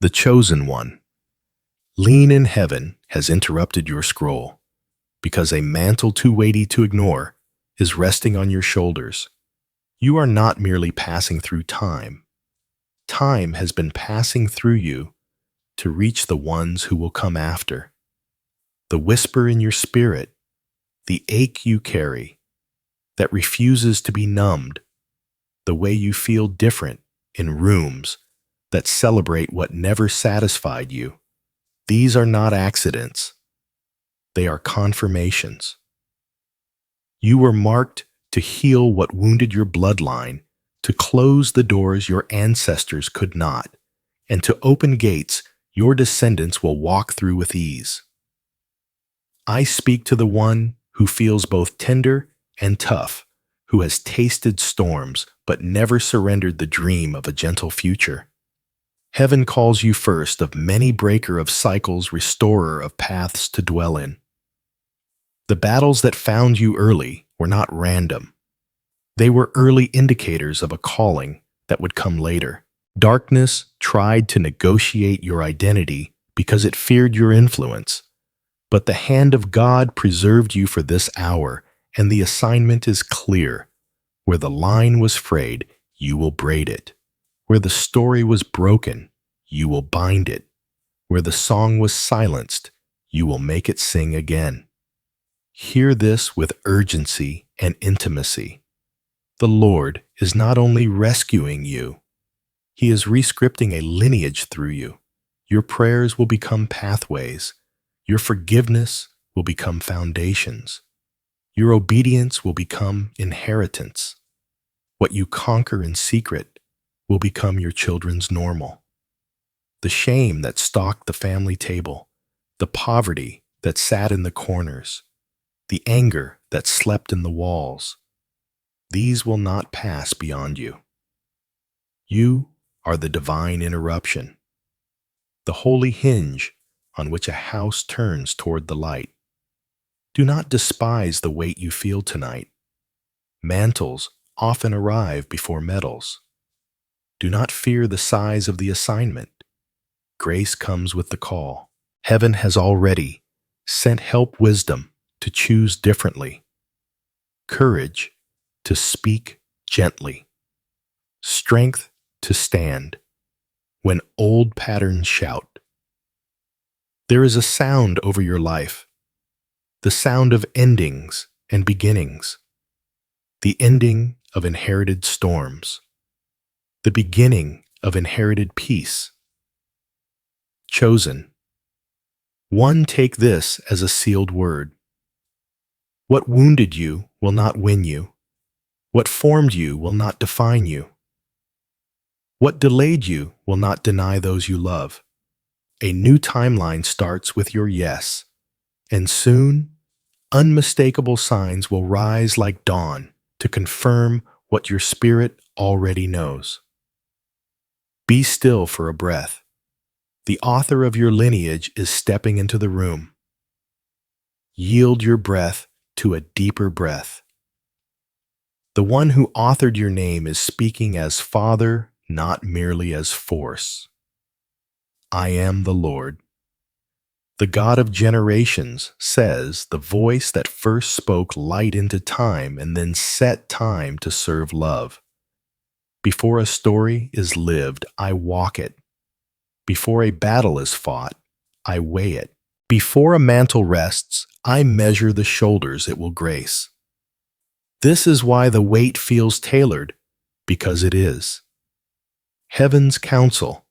The chosen one. Lean in heaven has interrupted your scroll, because a mantle too weighty to ignore is resting on your shoulders. You are not merely passing through time. Time has been passing through you to reach the ones who will come after. The whisper in your spirit, the ache you carry, that refuses to be numbed, the way you feel different in rooms that celebrate what never satisfied you. These are not accidents. They are confirmations. You were marked to heal what wounded your bloodline, to close the doors your ancestors could not, and to open gates your descendants will walk through with ease. I speak to the one who feels both tender and tough, who has tasted storms but never surrendered the dream of a gentle future. Heaven calls you first of many, breaker of cycles, restorer of paths to dwell in. The battles that found you early were not random. They were early indicators of a calling that would come later. Darkness tried to negotiate your identity because it feared your influence. But the hand of God preserved you for this hour, and the assignment is clear. Where the line was frayed, you will braid it. Where the story was broken, you will bind it. Where the song was silenced, you will make it sing again. Hear this with urgency and intimacy. The Lord is not only rescuing you, He is rescripting a lineage through you. Your prayers will become pathways. Your forgiveness will become foundations. Your obedience will become inheritance. What you conquer in secret will become your children's normal. The shame that stalked the family table, the poverty that sat in the corners, the anger that slept in the walls, these will not pass beyond you. You are the divine interruption, the holy hinge on which a house turns toward the light. Do not despise the weight you feel tonight. Mantles often arrive before medals. Do not fear the size of the assignment. Grace comes with the call. Heaven has already sent help, wisdom to choose differently, courage to speak gently, strength to stand when old patterns shout. There is a sound over your life, the sound of endings and beginnings, the ending of inherited storms, the beginning of inherited peace. Chosen. One, take this as a sealed word. What wounded you will not win you. What formed you will not define you. What delayed you will not deny those you love. A new timeline starts with your yes, and soon, unmistakable signs will rise like dawn to confirm what your spirit already knows. Be still for a breath. The author of your lineage is stepping into the room. Yield your breath to a deeper breath. The one who authored your name is speaking as Father, not merely as force. I am the Lord. The God of generations says, the voice that first spoke light into time and then set time to serve love. Before a story is lived, I walk it. Before a battle is fought, I weigh it. Before a mantle rests, I measure the shoulders it will grace. This is why the weight feels tailored, because it is. Heaven's counsel,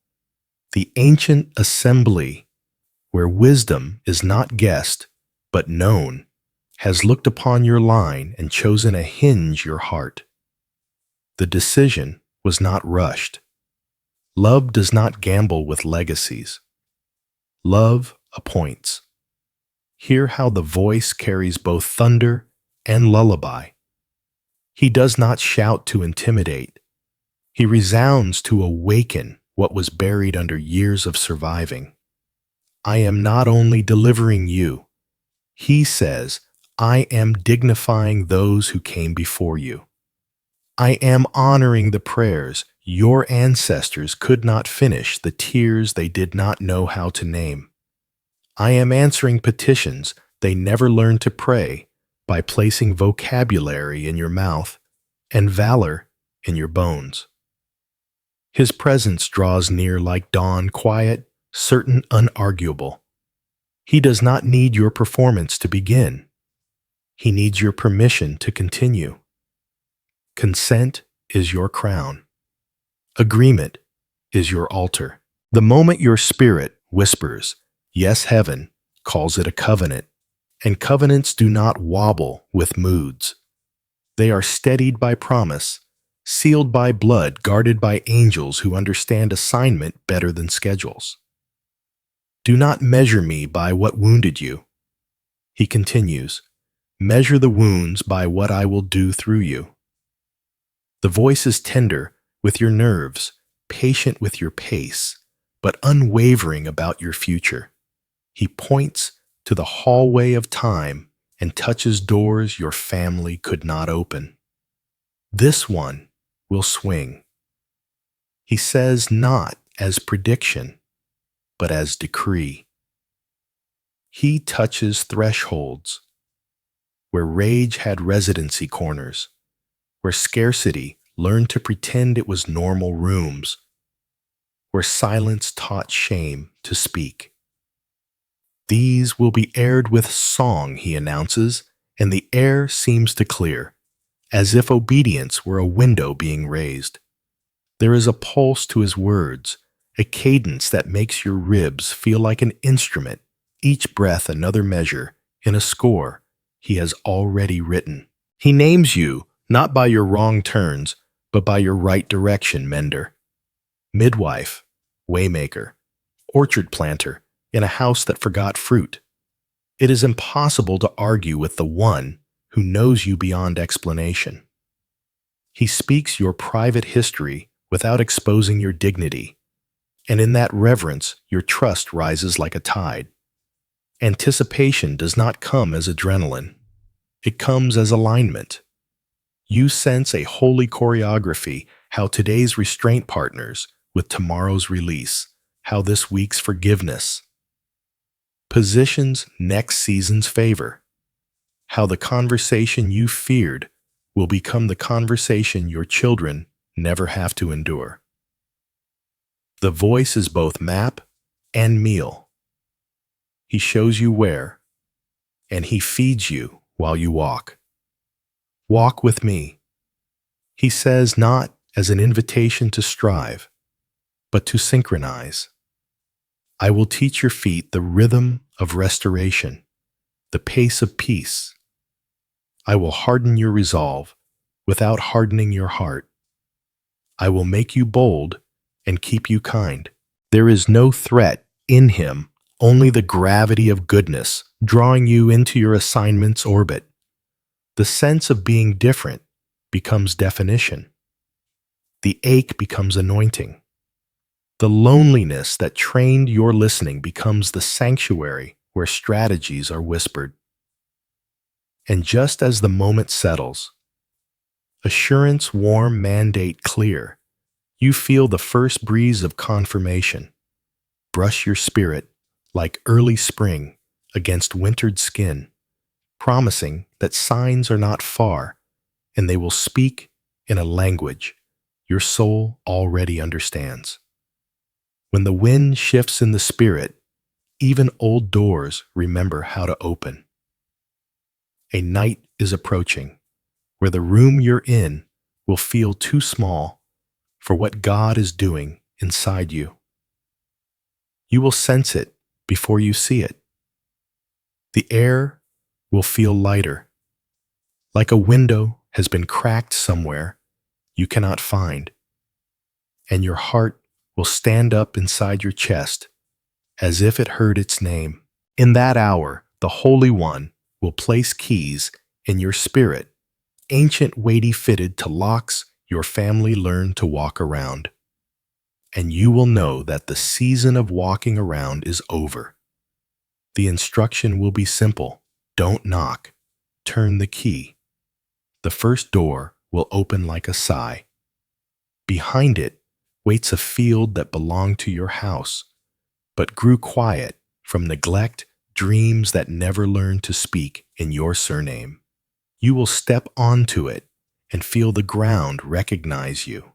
the ancient assembly, where wisdom is not guessed, but known, has looked upon your line and chosen a hinge your heart. The decision was not rushed. Love does not gamble with legacies. Love appoints. Hear how the voice carries both thunder and lullaby. He does not shout to intimidate. He resounds to awaken what was buried under years of surviving. I am not only delivering you, he says, I am dignifying those who came before you. I am honoring the prayers Your ancestors could not finish the tears they did not know how to name. I am answering petitions they never learned to pray by placing vocabulary in your mouth and valor in your bones. His presence draws near like dawn, quiet, certain, unarguable. He does not need your performance to begin. He needs your permission to continue. Consent is your crown. Agreement is your altar. The moment your spirit whispers, "Yes, heaven," calls it a covenant. And covenants do not wobble with moods. They are steadied by promise, sealed by blood, guarded by angels who understand assignment better than schedules. Do not measure me by what wounded you. He continues, measure the wounds by what I will do through you. The voice is tender with your nerves, patient with your pace, but unwavering about your future. He points to the hallway of time and touches doors your family could not open. This one will swing. He says not as prediction, but as decree. He touches thresholds where rage had residency corners, where scarcity learned to pretend it was normal rooms, where silence taught shame to speak. These will be aired with song, he announces, and the air seems to clear, as if obedience were a window being raised. There is a pulse to his words, a cadence that makes your ribs feel like an instrument, each breath another measure in a score he has already written. He names you not by your wrong turns, but by your right direction, mender. Midwife, waymaker, orchard planter, in a house that forgot fruit. It is impossible to argue with the one who knows you beyond explanation. He speaks your private history without exposing your dignity, and in that reverence your trust rises like a tide. Anticipation does not come as adrenaline. It comes as alignment. You sense a holy choreography, how today's restraint partners with tomorrow's release, how this week's forgiveness positions next season's favor, how the conversation you feared will become the conversation your children never have to endure. The voice is both map and meal. He shows you where, and he feeds you while you walk. Walk with me, he says, not as an invitation to strive, but to synchronize. I will teach your feet the rhythm of restoration, the pace of peace. I will harden your resolve without hardening your heart. I will make you bold and keep you kind. There is no threat in him, only the gravity of goodness drawing you into your assignment's orbit. The sense of being different becomes definition. The ache becomes anointing. The loneliness that trained your listening becomes the sanctuary where strategies are whispered. And just as the moment settles, assurance warm, mandate clear, you feel the first breeze of confirmation brush your spirit like early spring against wintered skin, promising that signs are not far and they will speak in a language your soul already understands. When the wind shifts in the spirit, even old doors remember how to open. A night is approaching where the room you're in will feel too small for what God is doing inside you. You will sense it before you see it. The air will feel lighter, like a window has been cracked somewhere you cannot find, and your heart will stand up inside your chest as if it heard its name. In that hour, the Holy One will place keys in your spirit, ancient weighty fitted to locks your family learned to walk around. And you will know that the season of walking around is over. The instruction will be simple. Don't knock. Turn the key. The first door will open like a sigh. Behind it waits a field that belonged to your house, but grew quiet from neglect, dreams that never learned to speak in your surname. You will step onto it and feel the ground recognize you.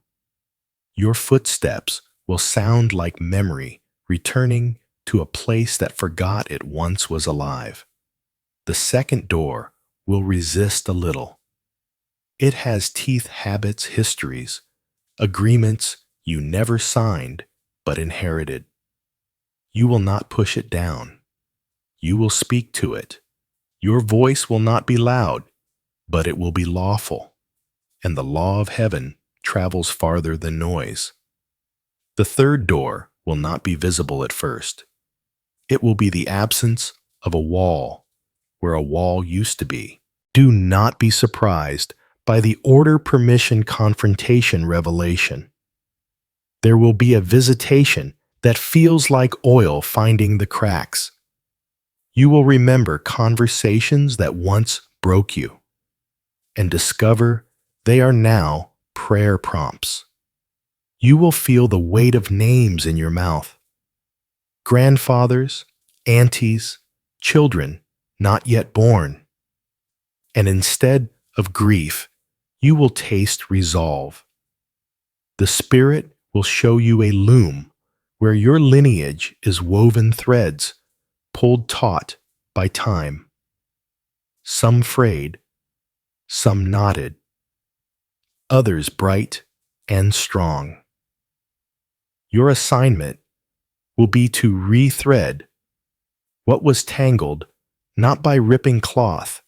Your footsteps will sound like memory returning to a place that forgot it once was alive. The second door will resist a little. It has teeth, habits, histories, agreements you never signed but inherited. You will not push it down. You will speak to it. Your voice will not be loud, but it will be lawful, and the law of heaven travels farther than noise. The third door will not be visible at first. It will be the absence of a wall where a wall used to be. Do not be surprised by the order, permission, confrontation, revelation. There will be a visitation that feels like oil finding the cracks. You will remember conversations that once broke you and discover they are now prayer prompts. You will feel the weight of names in your mouth. Grandfathers, aunties, children not yet born. And instead of grief, you will taste resolve. The Spirit will show you a loom where your lineage is woven threads, pulled taut by time. Some frayed, some knotted, others bright and strong. Your assignment will be to rethread what was tangled, not by ripping cloth,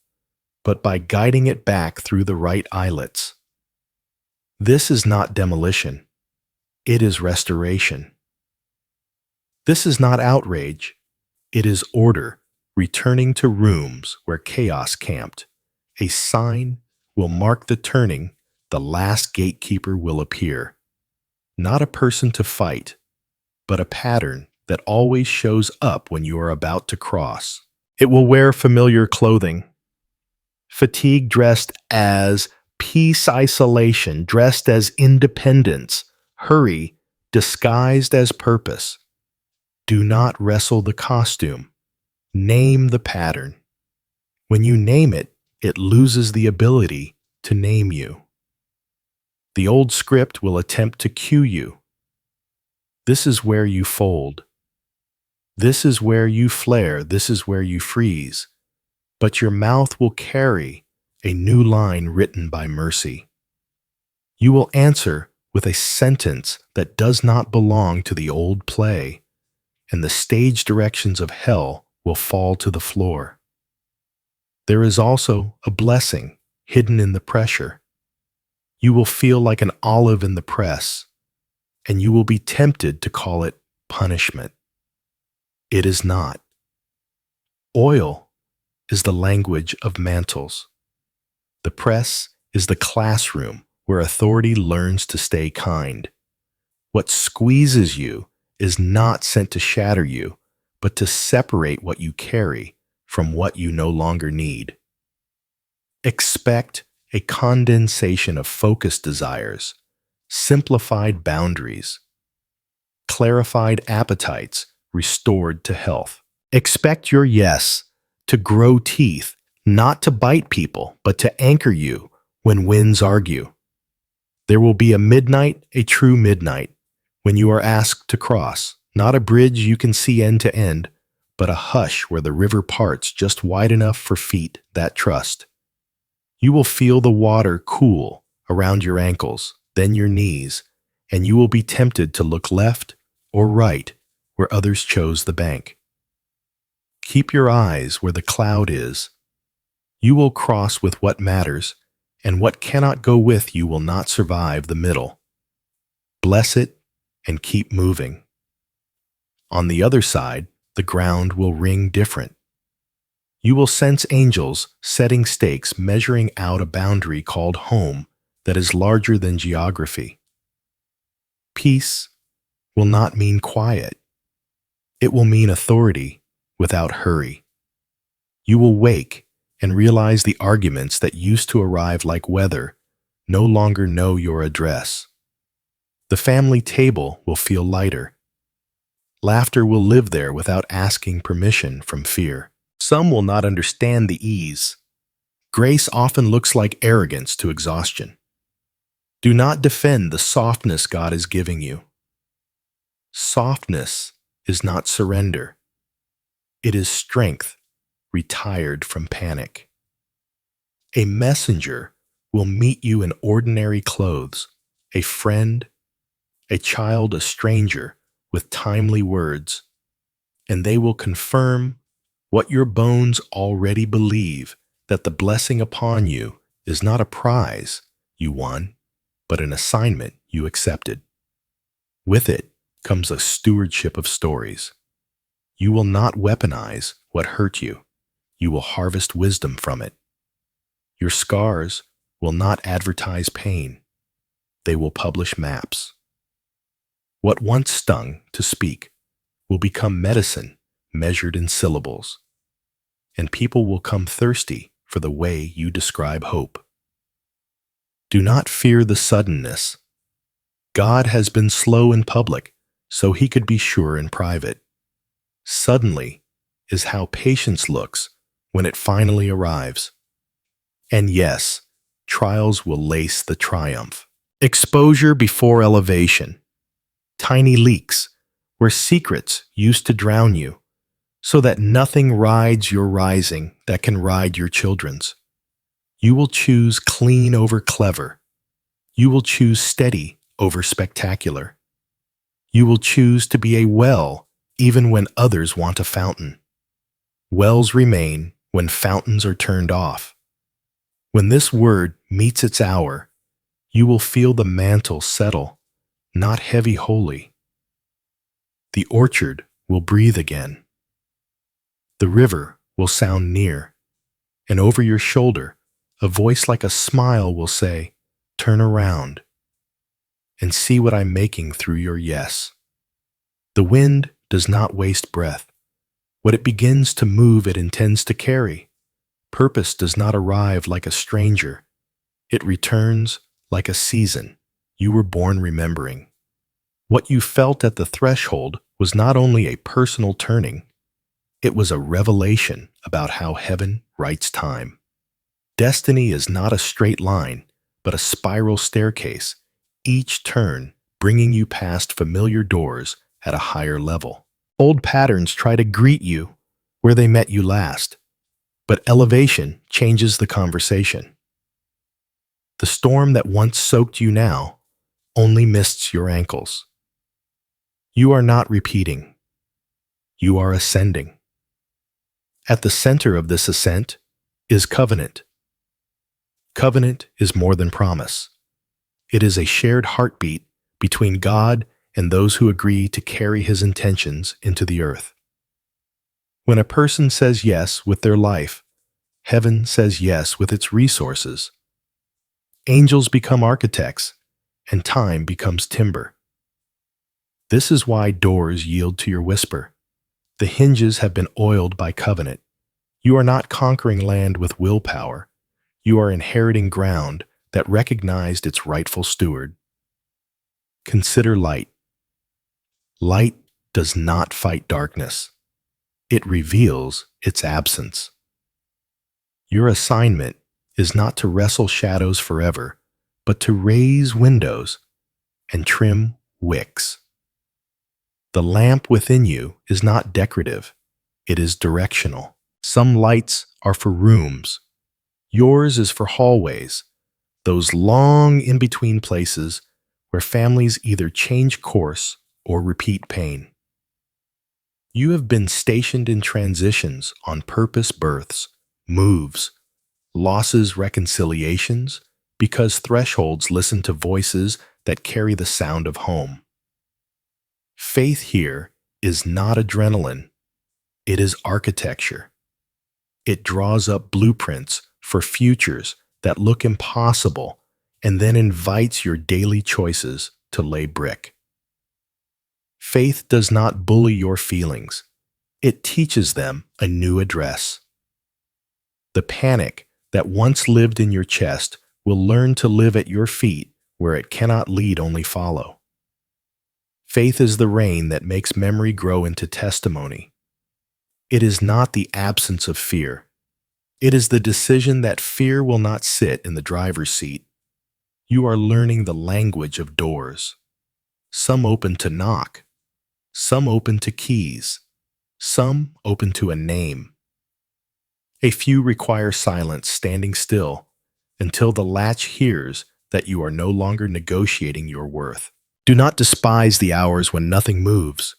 but by guiding it back through the right eyelets. This is not demolition. It is restoration. This is not outrage. It is order, returning to rooms where chaos camped. A sign will mark the turning. The last gatekeeper will appear. Not a person to fight, but a pattern that always shows up when you are about to cross. It will wear familiar clothing. Fatigue dressed as peace, isolation dressed as independence, hurry disguised as purpose. Do not wrestle the costume. Name the pattern. When you name it, it loses the ability to name you. The old script will attempt to cue you. This is where you fold. This is where you flare. This is where you freeze. But your mouth will carry a new line written by mercy. You will answer with a sentence that does not belong to the old play, and the stage directions of hell will fall to the floor. There is also a blessing hidden in the pressure. You will feel like an olive in the press, and you will be tempted to call it punishment. It is not. Oil is the language of mantles. The press is the classroom where authority learns to stay kind. What squeezes you is not sent to shatter you, but to separate what you carry from what you no longer need. Expect a condensation of focused desires, simplified boundaries, clarified appetites restored to health. Expect your yes to grow teeth, not to bite people, but to anchor you when winds argue. There will be a midnight, a true midnight, when you are asked to cross, not a bridge you can see end to end, but a hush where the river parts just wide enough for feet that trust. You will feel the water cool around your ankles, then your knees, and you will be tempted to look left or right where others chose the bank. Keep your eyes where the cloud is. You will cross with what matters, and what cannot go with you will not survive the middle. Bless it and keep moving. On the other side, the ground will ring different. You will sense angels setting stakes, measuring out a boundary called home that is larger than geography. Peace will not mean quiet. It will mean authority without hurry. You will wake and realize the arguments that used to arrive like weather no longer know your address. The family table will feel lighter. Laughter will live there without asking permission from fear. Some will not understand the ease. Grace often looks like arrogance to exhaustion. Do not defend the softness God is giving you. Softness is not surrender. It is strength retired from panic. A messenger will meet you in ordinary clothes, a friend, a child, a stranger, with timely words, and they will confirm what your bones already believe, that the blessing upon you is not a prize you won, but an assignment you accepted. With it comes a stewardship of stories. You will not weaponize what hurt you. You will harvest wisdom from it. Your scars will not advertise pain. They will publish maps. What once stung to speak will become medicine measured in syllables, and people will come thirsty for the way you describe hope. Do not fear the suddenness. God has been slow in public, so he could be sure in private. Suddenly is how patience looks when it finally arrives. And yes, trials will lace the triumph. Exposure before elevation. Tiny leaks where secrets used to drown you, so that nothing rides your rising that can ride your children's. You will choose clean over clever. You will choose steady over spectacular. You will choose to be a well even when others want a fountain. Wells remain when fountains are turned off. When this word meets its hour, you will feel the mantle settle, not heavy wholly. The orchard will breathe again. The river will sound near, and over your shoulder, a voice like a smile will say, "Turn around and see what I'm making through your yes." The wind does not waste breath. What it begins to move, it intends to carry. Purpose does not arrive like a stranger. It returns like a season you were born remembering. What you felt at the threshold was not only a personal turning, it was a revelation about how heaven writes time. Destiny is not a straight line, but a spiral staircase, each turn bringing you past familiar doors at a higher level. Old patterns try to greet you where they met you last, but elevation changes the conversation. The storm that once soaked you now only mists your ankles. You are not repeating. You are ascending. At the center of this ascent is covenant. Covenant is more than promise. It is a shared heartbeat between God and those who agree to carry his intentions into the earth. When a person says yes with their life, heaven says yes with its resources. Angels become architects, and time becomes timber. This is why doors yield to your whisper. The hinges have been oiled by covenant. You are not conquering land with willpower. You are inheriting ground that recognized its rightful steward. Consider light. Light does not fight darkness. It reveals its absence. Your assignment is not to wrestle shadows forever, but to raise windows and trim wicks. The lamp within you is not decorative, it is directional. Some lights are for rooms. Yours is for hallways, those long in-between places where families either change course or repeat pain. You have been stationed in transitions on purpose births, moves, losses, reconciliations, because thresholds listen to voices that carry the sound of home. Faith here is not adrenaline, it is architecture. It draws up blueprints for futures that look impossible and then invites your daily choices to lay brick. Faith does not bully your feelings. It teaches them a new address. The panic that once lived in your chest will learn to live at your feet where it cannot lead, only follow. Faith is the rain that makes memory grow into testimony. It is not the absence of fear. It is the decision that fear will not sit in the driver's seat. You are learning the language of doors. Some open to knock, some open to keys, some open to a name. A few require silence, standing still, until the latch hears that you are no longer negotiating your worth. Do not despise the hours when nothing moves.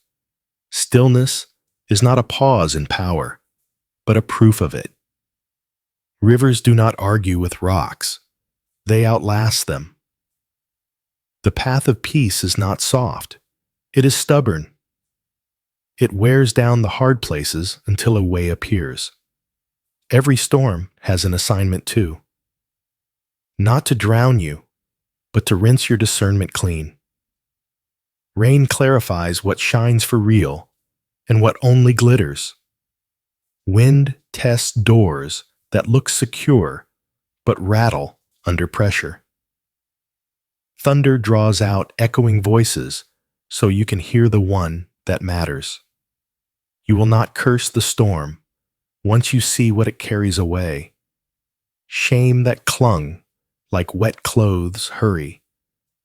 Stillness is not a pause in power, but a proof of it. Rivers do not argue with rocks. They outlast them. The path of peace is not soft. It is stubborn. It wears down the hard places until a way appears. Every storm has an assignment too. Not to drown you, but to rinse your discernment clean. Rain clarifies what shines for real and what only glitters. Wind tests doors that look secure but rattle under pressure. Thunder draws out echoing voices so you can hear the one that matters. You will not curse the storm once you see what it carries away. Shame that clung like wet clothes hurry,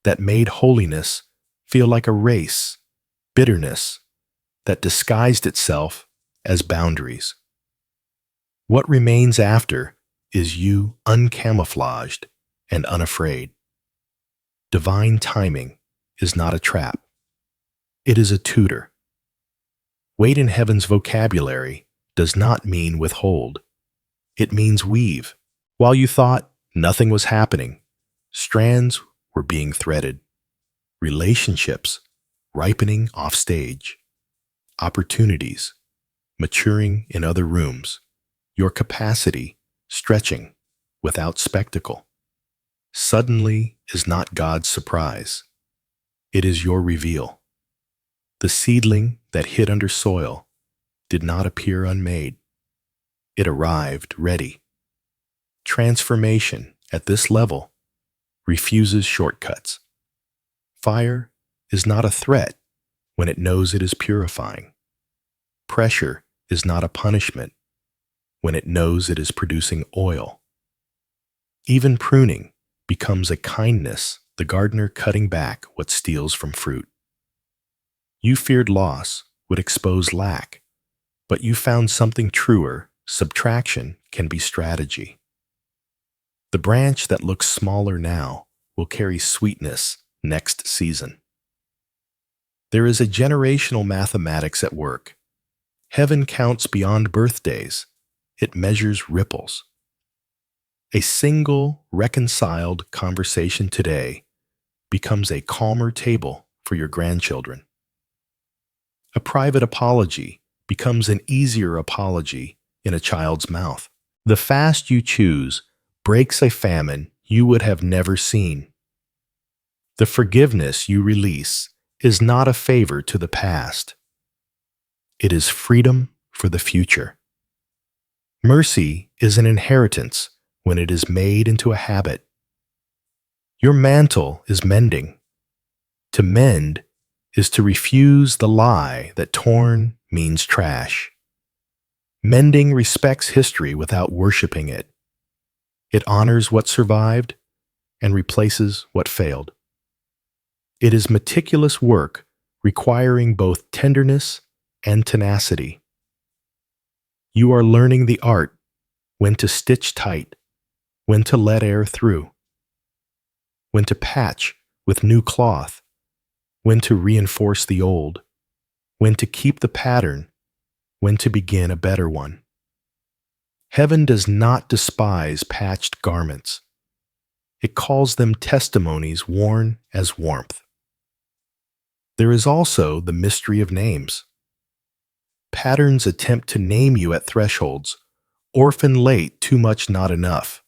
that made holiness feel like a race, bitterness that disguised itself as boundaries. What remains after is you uncamouflaged and unafraid. Divine timing is not a trap. It is a tutor. Wait in heaven's vocabulary does not mean withhold. It means weave. While you thought nothing was happening, strands were being threaded. Relationships ripening off stage. Opportunities maturing in other rooms. Your capacity stretching without spectacle. Suddenly is not God's surprise. It is your reveal. The seedling that hid under soil did not appear unmade. It arrived ready. Transformation at this level refuses shortcuts. Fire is not a threat when it knows it is purifying. Pressure is not a punishment when it knows it is producing oil. Even pruning becomes a kindness, the gardener cutting back what steals from fruit. You feared loss would expose lack, but you found something truer. Subtraction can be strategy. The branch that looks smaller now will carry sweetness next season. There is a generational mathematics at work. Heaven counts beyond birthdays. It measures ripples. A single reconciled conversation today becomes a calmer table for your grandchildren. A private apology becomes an easier apology in a child's mouth. The fast you choose breaks a famine you would have never seen. The forgiveness you release is not a favor to the past. It is freedom for the future. Mercy is an inheritance when it is made into a habit. Your mantle is mending. To mend is to refuse the lie that torn means trash. Mending respects history without worshiping it. It honors what survived and replaces what failed. It is meticulous work requiring both tenderness and tenacity. You are learning the art when to stitch tight, when to let air through, when to patch with new cloth, when to reinforce the old, when to keep the pattern, when to begin a better one. Heaven does not despise patched garments. It calls them testimonies worn as warmth. There is also the mystery of names. Patterns attempt to name you at thresholds, orphan late, too much, not enough.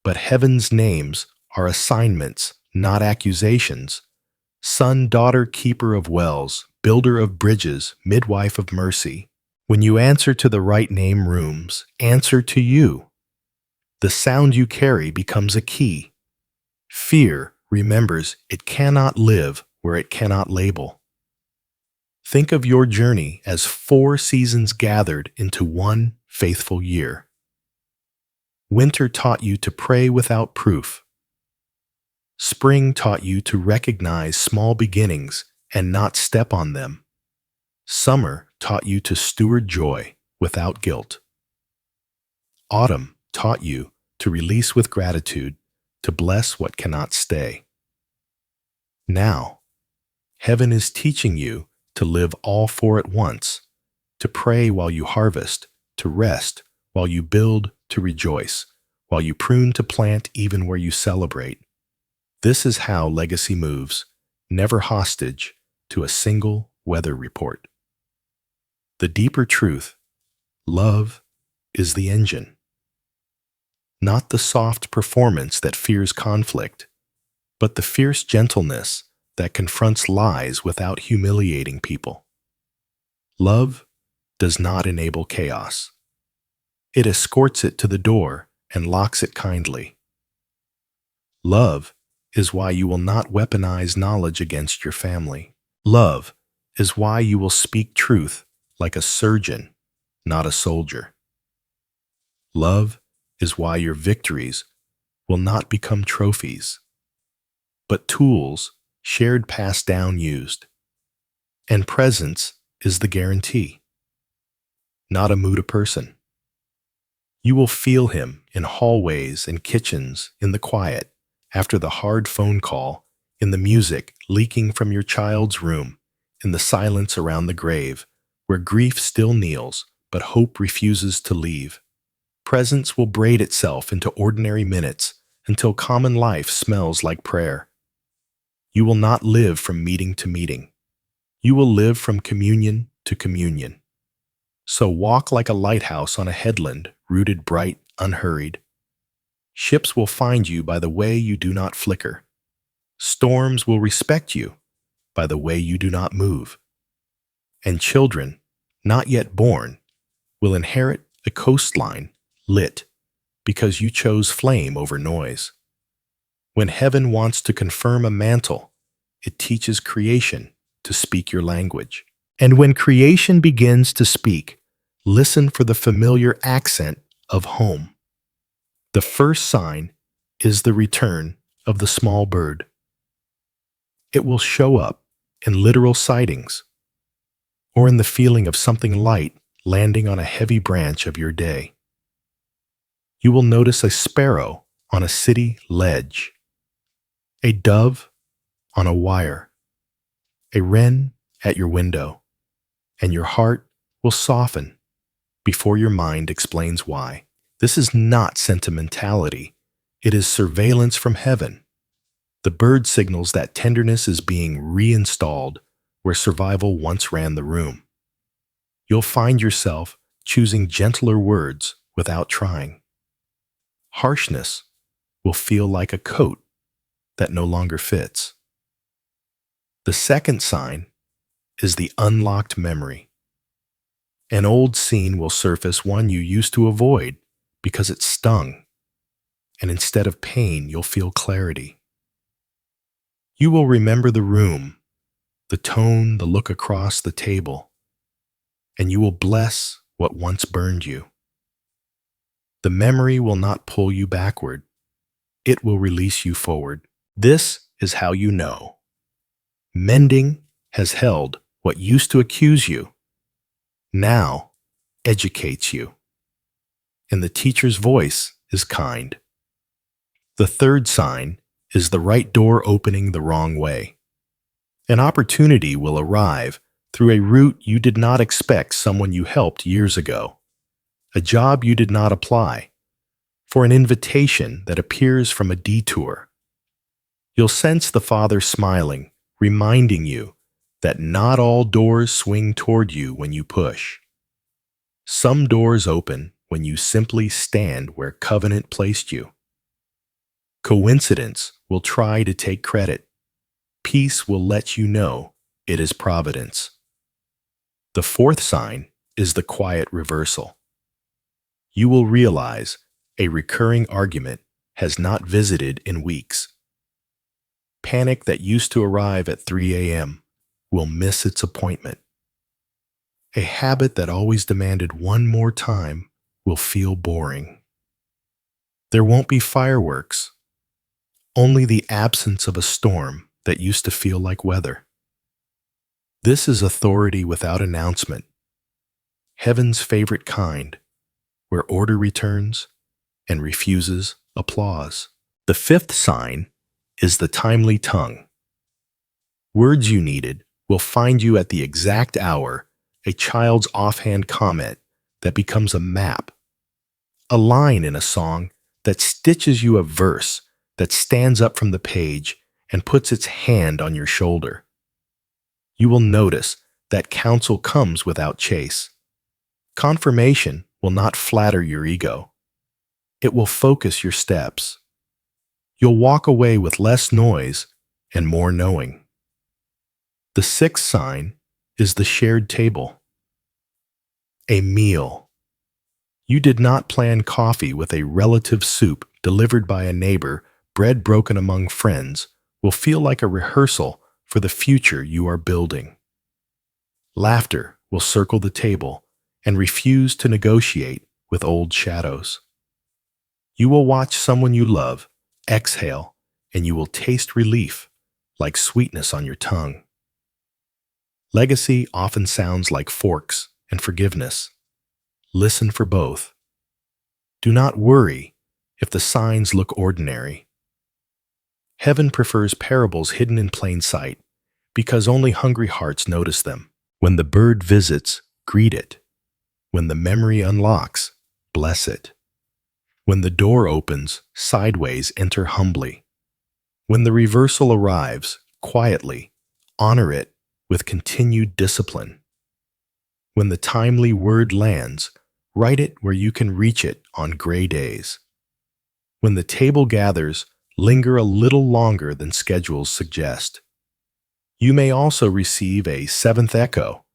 But heaven's names are assignments, not accusations. Son, daughter, keeper of wells, builder of bridges, midwife of mercy. When you answer to the right name, rooms answer to you. The sound you carry becomes a key. Fear remembers it cannot live where it cannot label. Think of your journey as 4 seasons gathered into one faithful year. Winter taught you to pray without proof. Spring taught you to recognize small beginnings and not step on them. Summer taught you to steward joy without guilt. Autumn taught you to release with gratitude, to bless what cannot stay. Now, heaven is teaching you to live all 4 at once, to pray while you harvest, to rest while you build, to rejoice, while you prune to plant even where you celebrate. This is how legacy moves, never hostage to a single weather report. The deeper truth: love is the engine. Not the soft performance that fears conflict, but the fierce gentleness that confronts lies without humiliating people. Love does not enable chaos. It escorts it to the door and locks it kindly. Love is why you will not weaponize knowledge against your family. Love is why you will speak truth like a surgeon, not a soldier. Love is why your victories will not become trophies, but tools shared, passed down, used. And presence is the guarantee, not a mood a person. You will feel him in hallways and kitchens, in the quiet, after the hard phone call, in the music leaking from your child's room, in the silence around the grave, where grief still kneels, but hope refuses to leave. Presence will braid itself into ordinary minutes until common life smells like prayer. You will not live from meeting to meeting. You will live from communion to communion. So walk like a lighthouse on a headland, rooted bright, unhurried. Ships will find you by the way you do not flicker. Storms will respect you by the way you do not move. And children, not yet born, will inherit a coastline lit because you chose flame over noise. When heaven wants to confirm a mantle, it teaches creation to speak your language. And when creation begins to speak, listen for the familiar accent of home. The first sign is the return of the small bird. It will show up in literal sightings, or in the feeling of something light landing on a heavy branch of your day. You will notice a sparrow on a city ledge, a dove on a wire, a wren at your window, and your heart will soften before your mind explains why. This is not sentimentality. It is surveillance from heaven. The bird signals that tenderness is being reinstalled where survival once ran the room. You'll find yourself choosing gentler words without trying. Harshness will feel like a coat that no longer fits. The second sign is the unlocked memory. An old scene will surface, one you used to avoid because it stung, and instead of pain, you'll feel clarity. You will remember the room, the tone, the look across the table, and you will bless what once burned you. The memory will not pull you backward. It will release you forward. This is how you know. Mending has held what used to accuse you, now educates you. And the teacher's voice is kind. The third sign is the right door opening the wrong way. An opportunity will arrive through a route you did not expect, someone you helped years ago, a job you did not apply, for an invitation that appears from a detour. You'll sense the Father smiling, reminding you that not all doors swing toward you when you push. Some doors open when you simply stand where covenant placed you. Coincidence will try to take credit. Peace will let you know it is providence. The fourth sign is the quiet reversal. You will realize a recurring argument has not visited in weeks. Panic that used to arrive at 3 a.m. will miss its appointment. A habit that always demanded one more time will feel boring. There won't be fireworks, only the absence of a storm that used to feel like weather. This is authority without announcement, heaven's favorite kind, where order returns and refuses applause. The fifth sign is the timely tongue. Words you needed will find you at the exact hour, a child's offhand comment that becomes a map, a line in a song that stitches you a verse that stands up from the page and puts its hand on your shoulder. You will notice that counsel comes without chase. Confirmation will not flatter your ego. It will focus your steps. You'll walk away with less noise and more knowing. The sixth sign is the shared table. A meal. You did not plan coffee with a relative soup delivered by a neighbor, bread broken among friends, will feel like a rehearsal for the future you are building. Laughter will circle the table and refuse to negotiate with old shadows. You will watch someone you love exhale, and you will taste relief like sweetness on your tongue. Legacy often sounds like forks and forgiveness. Listen for both. Do not worry if the signs look ordinary. Heaven prefers parables hidden in plain sight because only hungry hearts notice them. When the bird visits, greet it. When the memory unlocks, bless it. When the door opens, sideways enter humbly. When the reversal arrives, quietly, honor it with continued discipline. When the timely word lands, write it where you can reach it on gray days. When the table gathers, linger a little longer than schedules suggest. You may also receive a seventh echo,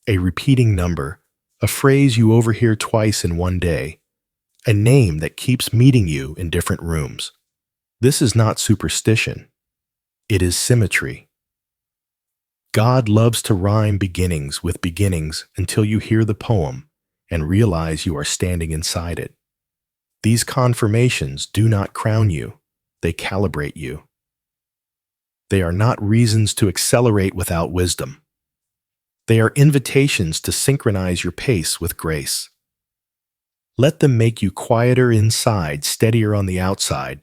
a repeating number, a phrase you overhear twice in one day, a name that keeps meeting you in different rooms. This is not superstition. It is symmetry. God loves to rhyme beginnings with beginnings until you hear the poem and realize you are standing inside it. These confirmations do not crown you, they calibrate you. They are not reasons to accelerate without wisdom. They are invitations to synchronize your pace with grace. Let them make you quieter inside, steadier on the outside,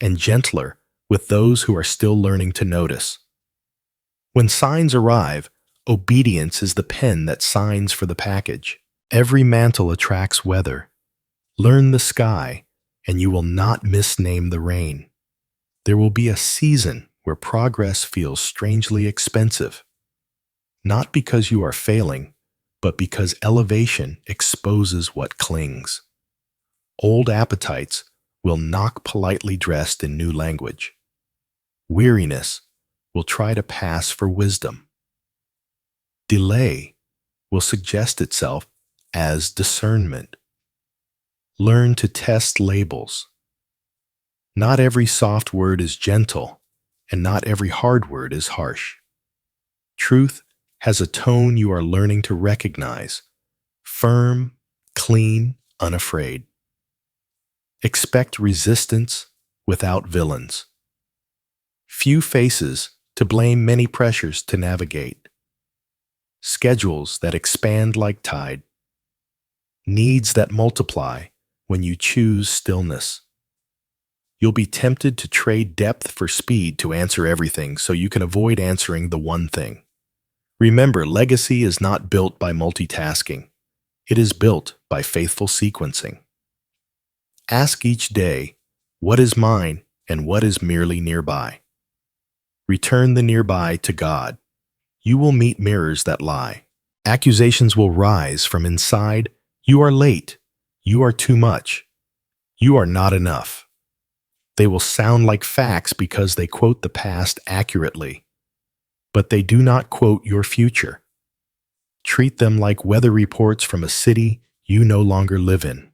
and gentler with those who are still learning to notice. When signs arrive, obedience is the pen that signs for the package. Every mantle attracts weather. Learn the sky, and you will not misname the rain. There will be a season where progress feels strangely expensive. Not because you are failing, but because elevation exposes what clings. Old appetites will knock politely dressed in new language. Weariness will try to pass for wisdom. Delay will suggest itself as discernment. Learn to test labels. Not every soft word is gentle, and not every hard word is harsh. Truth has a tone you are learning to recognize, firm, clean, unafraid. Expect resistance without villains. Few faces to blame, many pressures to navigate. Schedules that expand like tide. Needs that multiply when you choose stillness. You'll be tempted to trade depth for speed to answer everything so you can avoid answering the one thing. Remember, legacy is not built by multitasking. It is built by faithful sequencing. Ask each day, what is mine and what is merely nearby? Return the nearby to God. You will meet mirrors that lie. Accusations will rise from inside. You are late. You are too much. You are not enough. They will sound like facts because they quote the past accurately, but they do not quote your future. Treat them like weather reports from a city you no longer live in.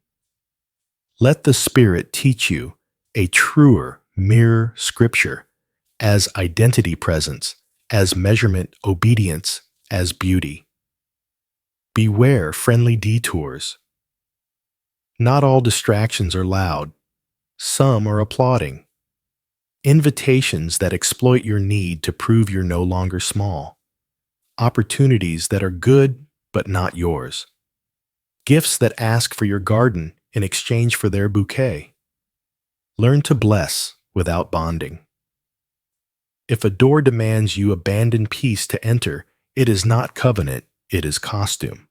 Let the Spirit teach you a truer mirror scripture as identity presence, as measurement obedience, as beauty. Beware friendly detours. Not all distractions are loud. Some are applauding. Invitations that exploit your need to prove you're no longer small. Opportunities that are good but not yours. Gifts that ask for your garden in exchange for their bouquet. Learn to bless without bonding. If a door demands you abandon peace to enter, it is not covenant, it is costume.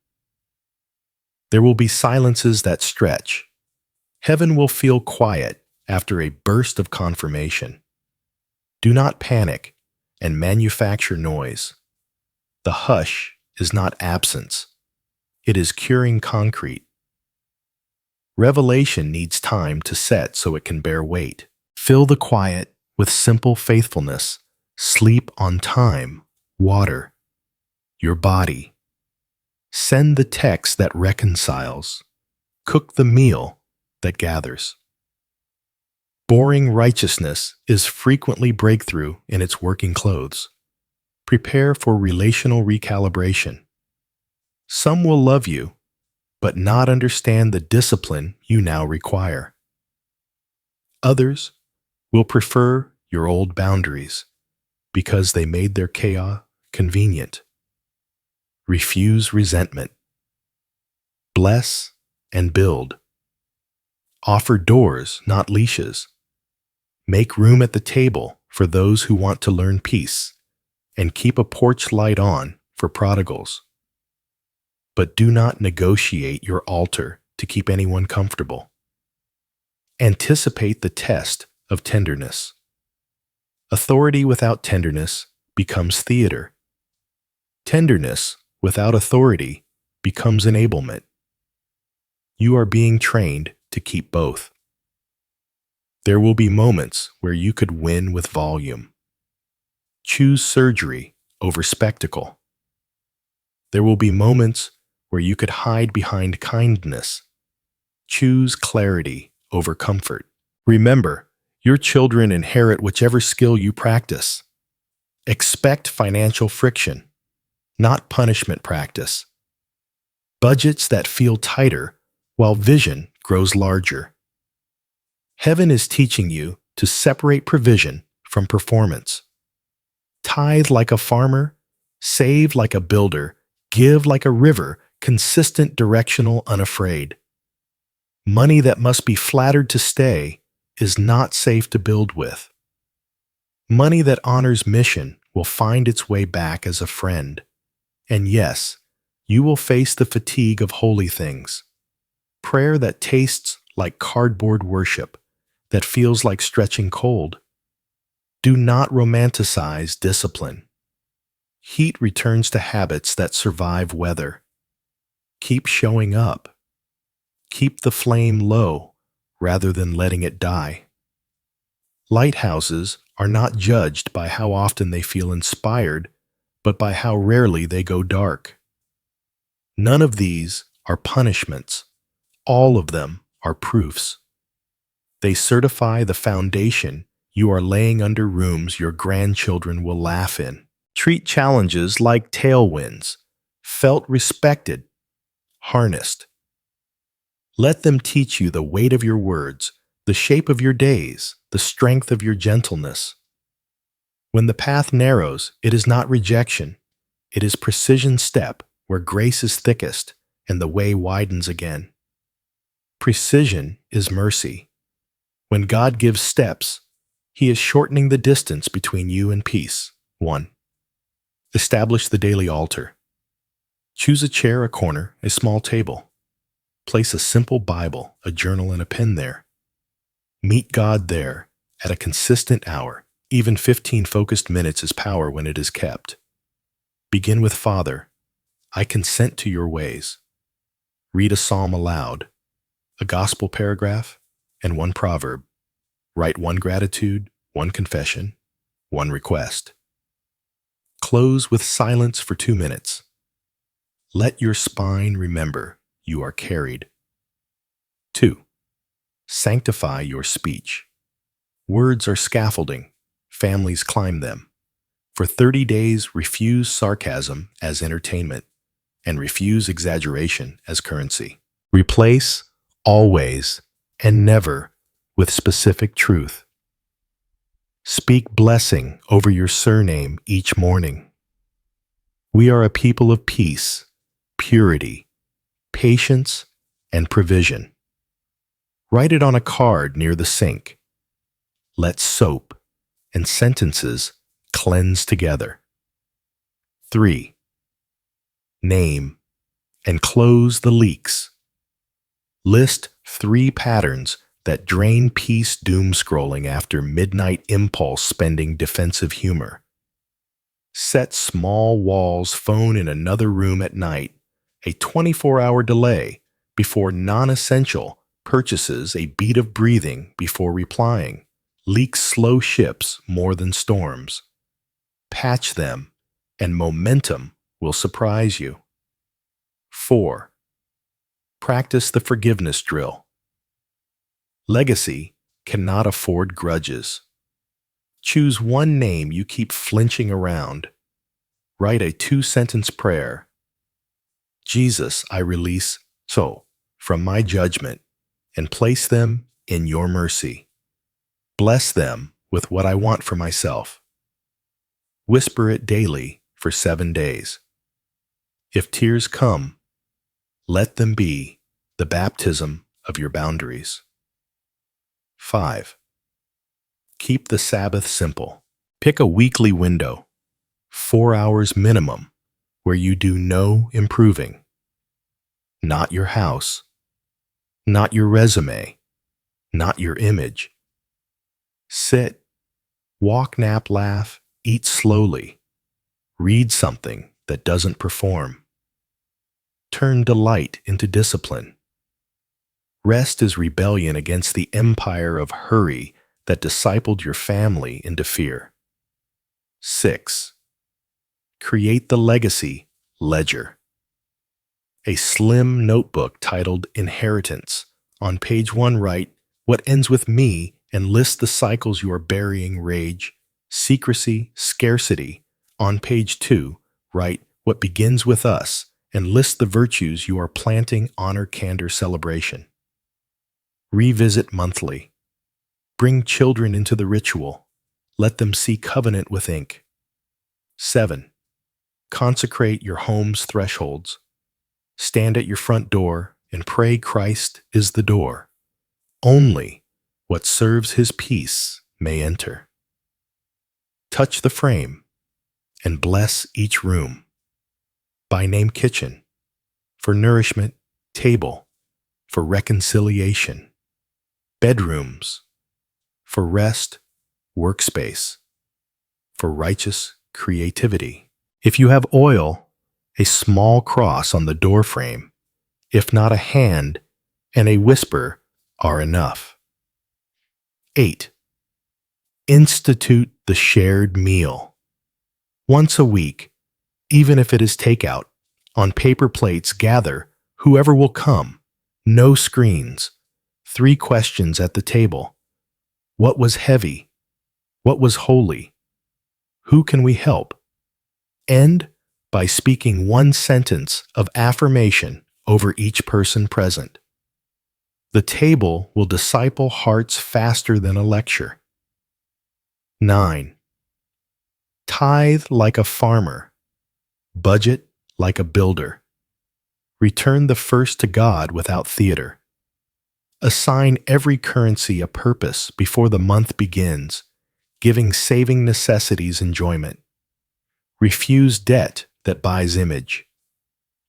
There will be silences that stretch. Heaven will feel quiet after a burst of confirmation. Do not panic and manufacture noise. The hush is not absence. It is curing concrete. Revelation needs time to set so it can bear weight. Fill the quiet with simple faithfulness. Sleep on time, water, your body. Send the text that reconciles. Cook the meal that gathers. Boring righteousness is frequently breakthrough in its working clothes. Prepare for relational recalibration. Some will love you, but not understand the discipline you now require. Others will prefer your old boundaries because they made their chaos convenient. Refuse resentment. Bless and build. Offer doors, not leashes. Make room at the table for those who want to learn peace, and keep a porch light on for prodigals. But do not negotiate your altar to keep anyone comfortable. Anticipate the test of tenderness. Authority without tenderness becomes theater. Tenderness without authority becomes enablement. You are being trained to keep both. There will be moments where you could win with volume. Choose surgery over spectacle. There will be moments where you could hide behind kindness. Choose clarity over comfort. Remember, your children inherit whichever skill you practice. Expect financial friction, not punishment practice. Budgets that feel tighter while vision grows larger. Heaven is teaching you to separate provision from performance. Tithe like a farmer, save like a builder, give like a river, consistent, directional, unafraid. Money that must be flattered to stay is not safe to build with. Money that honors mission will find its way back as a friend. And yes, you will face the fatigue of holy things. Prayer that tastes like cardboard worship, that feels like stretching cold. Do not romanticize discipline. Heat returns to habits that survive weather. Keep showing up. Keep the flame low rather than letting it die. Lighthouses are not judged by how often they feel inspired, but by how rarely they go dark. None of these are punishments. All of them are proofs. They certify the foundation you are laying under rooms your grandchildren will laugh in. Treat challenges like tailwinds, felt respected, harnessed. Let them teach you the weight of your words, the shape of your days, the strength of your gentleness. When the path narrows, it is not rejection. It is precision step where grace is thickest and the way widens again. Precision is mercy. When God gives steps, He is shortening the distance between you and peace. 1. Establish the daily altar. Choose a chair, a corner, a small table. Place a simple Bible, a journal, and a pen there. Meet God there at a consistent hour. Even 15 focused minutes is power when it is kept. Begin with Father, I consent to your ways. Read a psalm aloud, a gospel paragraph, and one proverb. Write one gratitude, one confession, one request. Close with silence for 2 minutes. Let your spine remember you are carried. 2. Sanctify your speech. Words are scaffolding. Families climb them. For 30 days, refuse sarcasm as entertainment. and refuse exaggeration as currency. Replace always and never with specific truth. Speak blessing over your surname each morning. We are a people of peace, purity, patience, and provision. Write it on a card near the sink. Let soap and sentences cleanse together. 3. Name and close the leaks. List 3 patterns that drain peace doom scrolling after midnight impulse spending defensive humor. Set small walls phone in another room at night, a 24-hour delay before non-essential purchases, a beat of breathing before replying. Leaks slow ships more than storms. Patch them, and momentum will surprise you. 4. Practice the forgiveness drill. Legacy cannot afford grudges. Choose one name you keep flinching around. Write a 2-sentence prayer. Jesus, I release from my judgment and place them in your mercy. Bless them with what I want for myself. Whisper it daily for 7 days. If tears come, let them be the baptism of your boundaries. 5. Keep the Sabbath simple. Pick a weekly window, 4 hours minimum, where you do no improving. Not your house, not your resume, not your image. Sit, walk, nap, laugh, eat slowly. Read something that doesn't perform. Turn delight into discipline. Rest is rebellion against the empire of hurry that discipled your family into fear. 6. Create the legacy ledger. A slim notebook titled Inheritance. On page 1 write, what ends with me, and list the cycles you are burying: rage, secrecy, scarcity. On page 2 write, what begins with us, and list the virtues you are planting: honor, candor, celebration. Revisit monthly. Bring children into the ritual. Let them see covenant with ink. 7. Consecrate your home's thresholds. Stand at your front door and pray Christ is the door. Only what serves his peace may enter. Touch the frame and bless each room. By name kitchen, for nourishment, table, for reconciliation. Bedrooms, for rest, workspace, for righteous creativity. If you have oil, a small cross on the doorframe, if not a hand, and a whisper are enough. 8. Institute the shared meal. Once a week, even if it is takeout, on paper plates gather whoever will come. No screens. 3 questions at the table. What was heavy? What was holy? Who can we help? End by speaking 1 sentence of affirmation over each person present. The table will disciple hearts faster than a lecture. 9. Tithe like a farmer. Budget like a builder. Return the first to God without theater. Assign every currency a purpose before the month begins, giving saving necessities enjoyment. Refuse debt that buys image.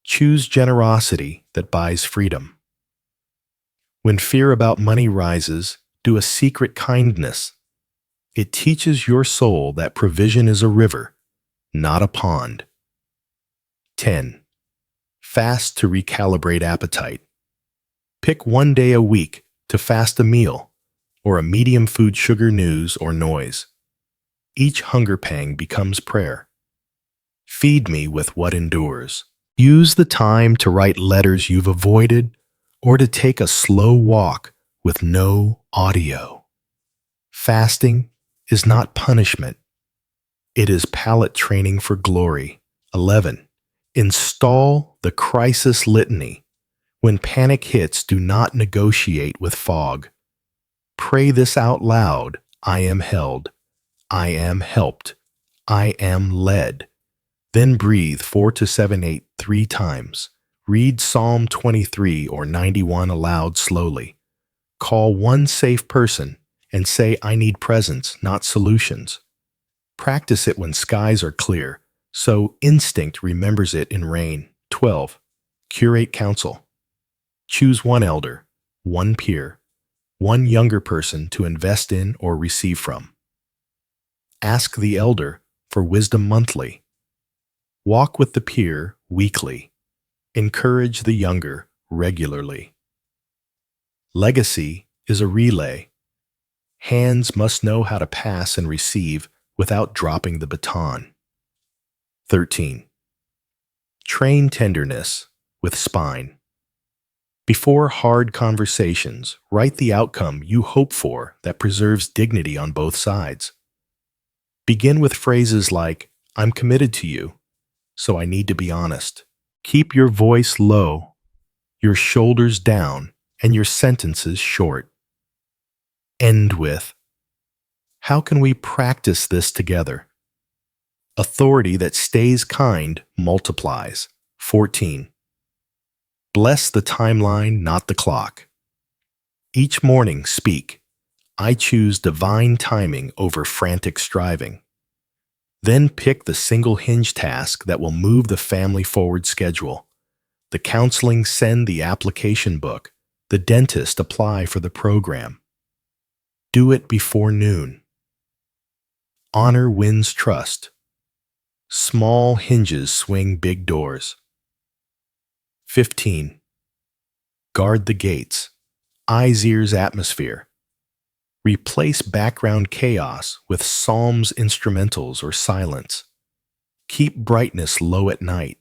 Choose generosity that buys freedom. When fear about money rises, do a secret kindness. It teaches your soul that provision is a river, not a pond. 10. Fast to recalibrate appetite. Pick 1 day a week to fast a meal, or a medium food, sugar, news, or noise. Each hunger pang becomes prayer. Feed me with what endures. Use the time to write letters you've avoided, or to take a slow walk with no audio. Fasting is not punishment. It is palate training for glory. 11. Install the crisis litany. When panic hits, do not negotiate with fog. Pray this out loud. I am held. I am helped. I am led. Then breathe 4 to 7, 8 3 times. Read Psalm 23 or 91 aloud slowly. Call one safe person and say, I need presence, not solutions. Practice it when skies are clear, so instinct remembers it in rain. 12. Curate counsel. Choose one elder, one peer, one younger person to invest in or receive from. Ask the elder for wisdom monthly. Walk with the peer weekly. Encourage the younger regularly. Legacy is a relay. Hands must know how to pass and receive without dropping the baton. 13. Train tenderness with spine. Before hard conversations, write the outcome you hope for that preserves dignity on both sides. Begin with phrases like, I'm committed to you, so I need to be honest. Keep your voice low, your shoulders down, and your sentences short. End with, how can we practice this together? Authority that stays kind multiplies. 14. Bless the timeline, not the clock. Each morning speak, I choose divine timing over frantic striving. Then pick the single hinge task that will move the family forward schedule. The counseling send the application book. The dentist apply for the program. Do it before noon. Honor wins trust. Small hinges swing big doors. 15. Guard the gates. Eyes, ears, atmosphere. Replace background chaos with psalms, instrumentals, or silence. Keep brightness low at night.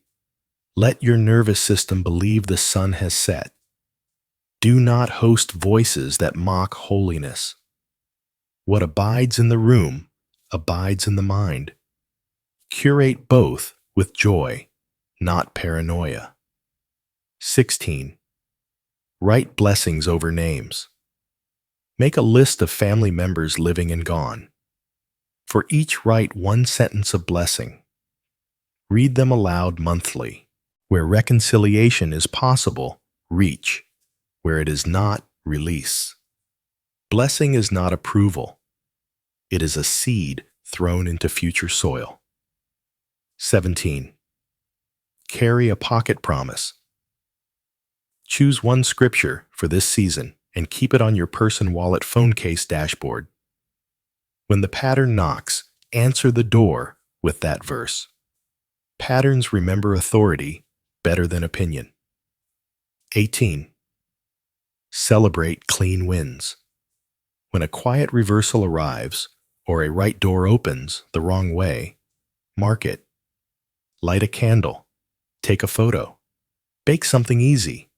Let your nervous system believe the sun has set. Do not host voices that mock holiness. What abides in the room abides in the mind. Curate both with joy, not paranoia. 16. Write blessings over names. Make a list of family members living and gone. For each, write one sentence of blessing. Read them aloud monthly. Where reconciliation is possible, reach. Where it is not, release. Blessing is not approval. It is a seed thrown into future soil. 17. Carry a pocket promise. Choose one scripture for this season and keep it on your person wallet phone case dashboard. When the pattern knocks, answer the door with that verse. Patterns remember authority better than opinion. 18. Celebrate clean wins. When a quiet reversal arrives or a right door opens the wrong way, mark it. Light a candle. Take a photo. Bake something easy.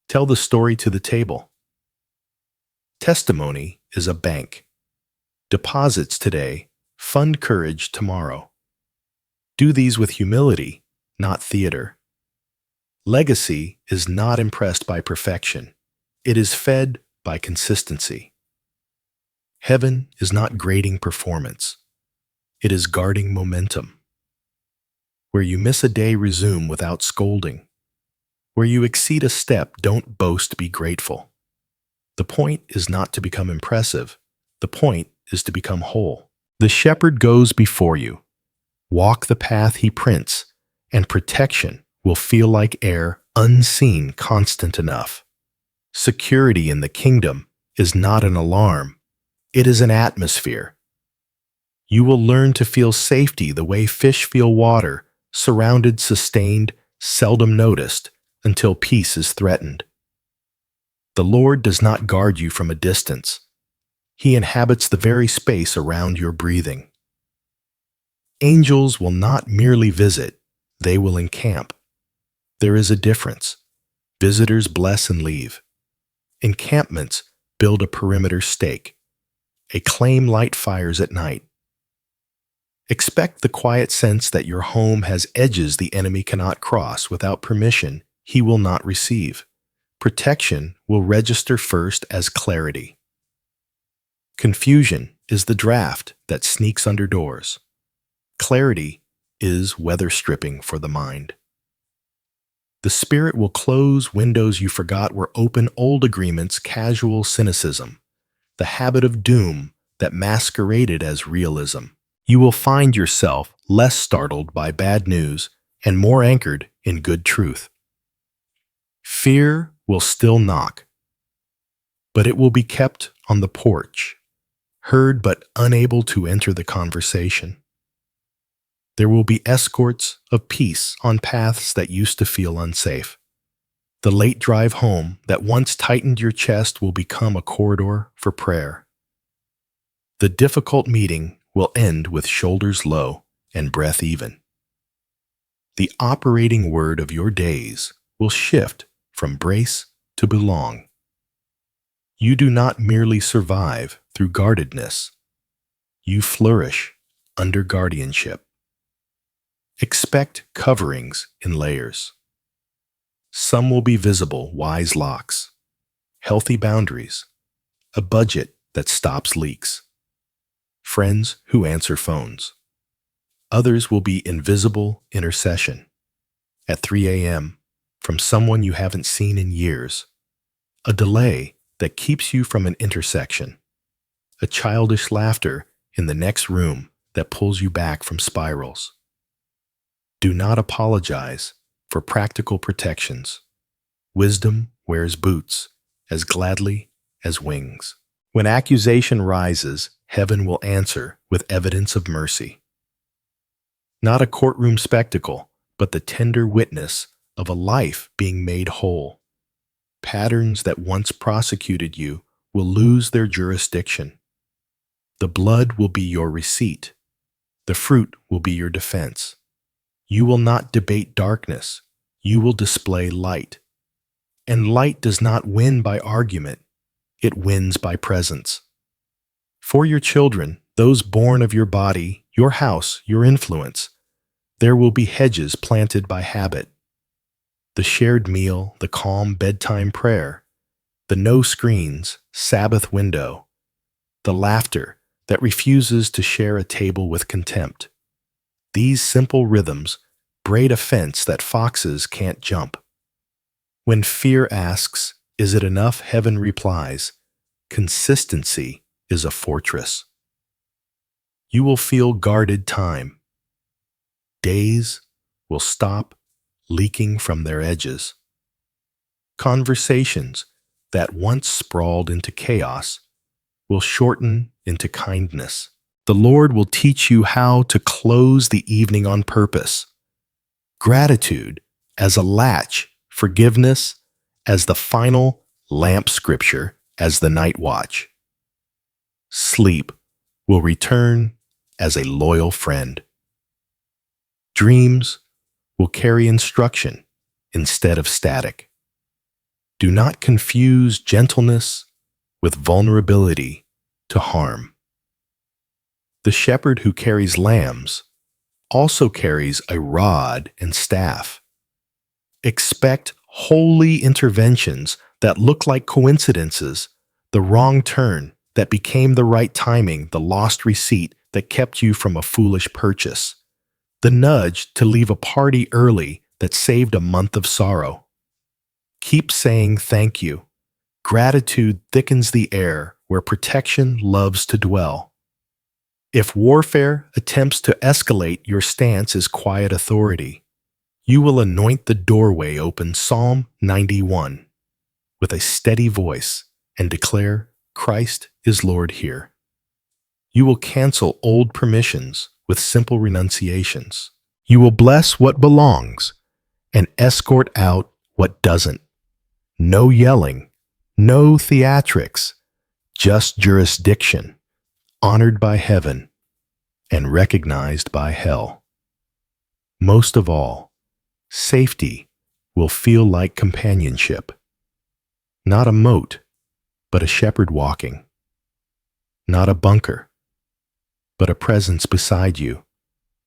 Tell the story to the table. Testimony is a bank. Deposits today, fund courage tomorrow. Do these with humility, not theater. Legacy is not impressed by perfection. It is fed by consistency. Heaven is not grading performance. It is guarding momentum. Where you miss a day, resume without scolding. Where you exceed a step, don't boast, be grateful. The point is not to become impressive. The point is to become whole. The shepherd goes before you. Walk the path he prints, and protection will feel like air, unseen, constant enough. Security in the kingdom is not an alarm. It is an atmosphere. You will learn to feel safety the way fish feel water, surrounded, sustained, seldom noticed, until peace is threatened. The Lord does not guard you from a distance. He inhabits the very space around your breathing. Angels will not merely visit, they will encamp. There is a difference. Visitors bless and leave. Encampments build a perimeter stake. Acclaim light fires at night. Expect the quiet sense that your home has edges the enemy cannot cross. Without permission he will not receive. Protection will register first as clarity. Confusion is the draft that sneaks under doors. Clarity is weather stripping for the mind. The Spirit will close windows you forgot were open, old agreements, casual cynicism, the habit of doom that masqueraded as realism. You will find yourself less startled by bad news and more anchored in good truth. Fear will still knock, but it will be kept on the porch, heard but unable to enter the conversation. There will be escorts of peace on paths that used to feel unsafe. The late drive home that once tightened your chest will become a corridor for prayer. The difficult meeting will end with shoulders low and breath even. The operating word of your days will shift from brace to belong. You do not merely survive through guardedness. You flourish under guardianship. Expect coverings in layers. Some will be visible, wise locks, healthy boundaries, a budget that stops leaks, friends who answer phones. Others will be invisible intercession. At 3 a.m., from someone you haven't seen in years, a delay that keeps you from an intersection, a childish laughter in the next room that pulls you back from spirals. Do not apologize for practical protections. Wisdom wears boots as gladly as wings. When accusation rises, heaven will answer with evidence of mercy. Not a courtroom spectacle, but the tender witness of a life being made whole. Patterns that once prosecuted you will lose their jurisdiction. The blood will be your receipt. The fruit will be your defense. You will not debate darkness. You will display light. And light does not win by argument. It wins by presence. For your children, those born of your body, your house, your influence, there will be hedges planted by habit. The shared meal, the calm bedtime prayer, the no screens, Sabbath window, the laughter that refuses to share a table with contempt. These simple rhythms braid a fence that foxes can't jump. When fear asks, "Is it enough?" heaven replies, "Consistency is a fortress." You will feel guarded time. Days will stop leaking from their edges. Conversations that once sprawled into chaos will shorten into kindness. The Lord will teach you how to close the evening on purpose. Gratitude as a latch, forgiveness as the final lamp, scripture as the night watch. Sleep will return as a loyal friend. Dreams will carry instruction instead of static. Do not confuse gentleness with vulnerability to harm. The shepherd who carries lambs also carries a rod and staff. Expect holy interventions that look like coincidences, the wrong turn that became the right timing, the lost receipt that kept you from a foolish purchase, the nudge to leave a party early that saved a month of sorrow. Keep saying thank you. Gratitude thickens the air where protection loves to dwell. If warfare attempts to escalate, your stance is quiet authority. You will anoint the doorway open, Psalm 91, with a steady voice and declare, "Christ is Lord here." You will cancel old permissions with simple renunciations. You will bless what belongs and escort out what doesn't. No yelling, no theatrics, just jurisdiction, honored by heaven and recognized by hell. Most of all, safety will feel like companionship. Not a moat, but a shepherd walking. Not a bunker, but a presence beside you.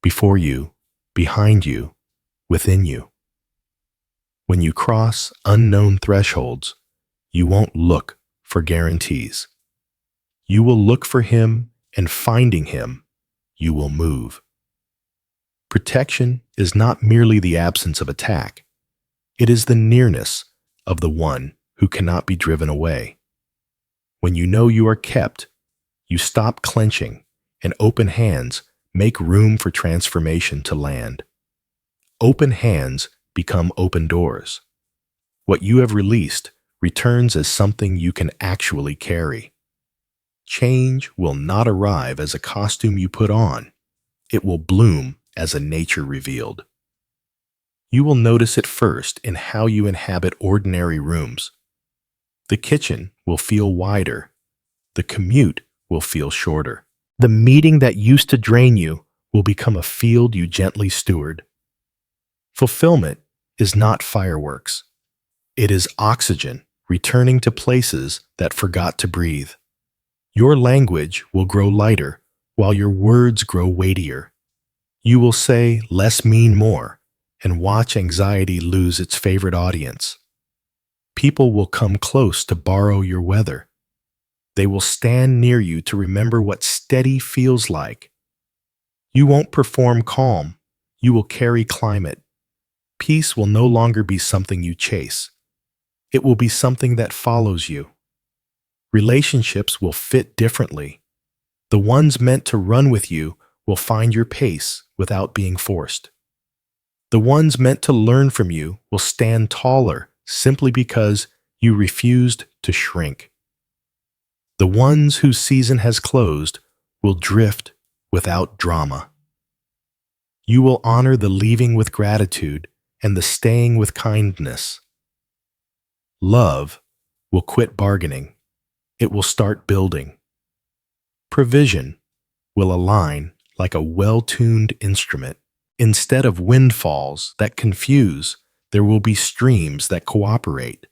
before you, behind you, within you. When you cross unknown thresholds, you won't look for guarantees. You will look for him, and finding him, you will move. Protection is not merely the absence of attack. It is the nearness of the one who cannot be driven away. When you know you are kept, you stop clenching, and open hands make room for transformation to land. Open hands become open doors. What you have released returns as something you can actually carry. Change will not arrive as a costume you put on. It will bloom as a nature revealed. You will notice it first in how you inhabit ordinary rooms. The kitchen will feel wider. The commute will feel shorter. The meeting that used to drain you will become a field you gently steward. Fulfillment is not fireworks. It is oxygen returning to places that forgot to breathe. Your language will grow lighter while your words grow weightier. You will say less mean more and watch anxiety lose its favorite audience. People will come close to borrow your weather. They will stand near you to remember what steady feels like. You won't perform calm. You will carry climate. Peace will no longer be something you chase. It will be something that follows you. Relationships will fit differently. The ones meant to run with you will find your pace without being forced. The ones meant to learn from you will stand taller simply because you refused to shrink. The ones whose season has closed will drift without drama. You will honor the leaving with gratitude and the staying with kindness. Love will quit bargaining. It will start building. Provision will align like a well-tuned instrument. Instead of windfalls that confuse, there will be streams that cooperate.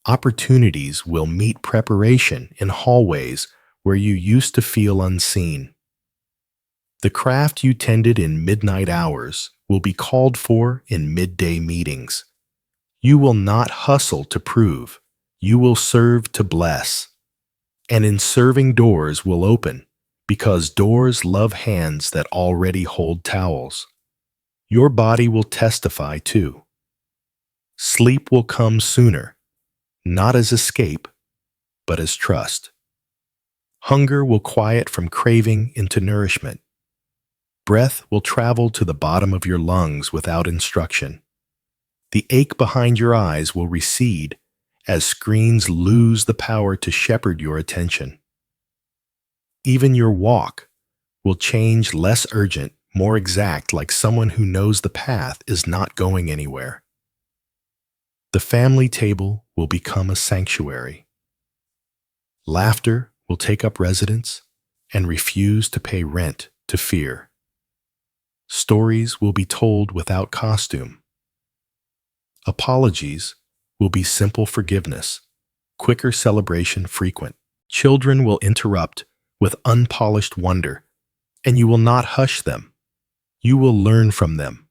Opportunities will meet preparation in hallways where you used to feel unseen. The craft you tended in midnight hours will be called for in midday meetings. You will not hustle to prove. You will serve to bless. And in serving, doors will open, because doors love hands that already hold towels. Your body will testify too. Sleep will come sooner, not as escape, but as trust. Hunger will quiet from craving into nourishment. Breath will travel to the bottom of your lungs without instruction. The ache behind your eyes will recede as screens lose the power to shepherd your attention. Even your walk will change, less urgent, more exact, like someone who knows the path is not going anywhere. The family table will become a sanctuary. Laughter will take up residence and refuse to pay rent to fear. Stories will be told without costume. Apologies will be simple forgiveness, quicker celebration frequent. Children will interrupt with unpolished wonder, and you will not hush them. You will learn from them.